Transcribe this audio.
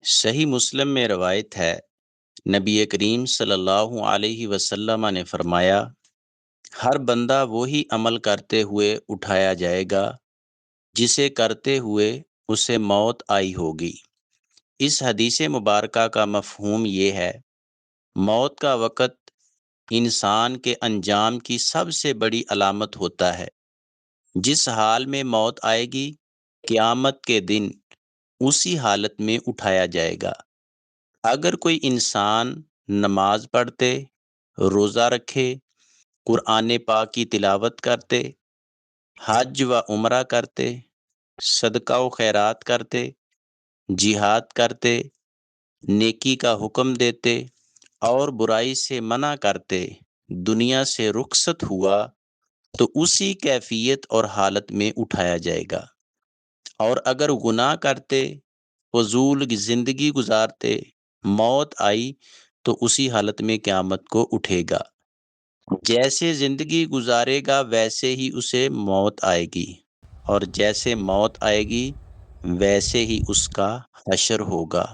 صحیح مسلم میں روایت ہے، نبی کریم صلی اللہ علیہ وسلم نے فرمایا، ہر بندہ وہی عمل کرتے ہوئے اٹھایا جائے گا جسے کرتے ہوئے اسے موت آئی ہوگی۔ اس حدیث مبارکہ کا مفہوم یہ ہے، موت کا وقت انسان کے انجام کی سب سے بڑی علامت ہوتا ہے۔ جس حال میں موت آئے گی، قیامت کے دن اسی حالت میں اٹھایا جائے گا۔ اگر کوئی انسان نماز پڑھتے، روزہ رکھے، قرآن پاک کی تلاوت کرتے، حج و عمرہ کرتے، صدقہ و خیرات کرتے، جہاد کرتے، نیکی کا حکم دیتے اور برائی سے منع کرتے، دنیا سے رخصت ہوا تو اسی کیفیت اور حالت میں اٹھایا جائے گا۔ اور اگر گناہ کرتے، فضول زندگی گزارتے، موت آئی تو اسی حالت میں قیامت کو اٹھے گا۔ جیسے زندگی گزارے گا ویسے ہی اسے موت آئے گی، اور جیسے موت آئے گی ویسے ہی اس کا حشر ہوگا۔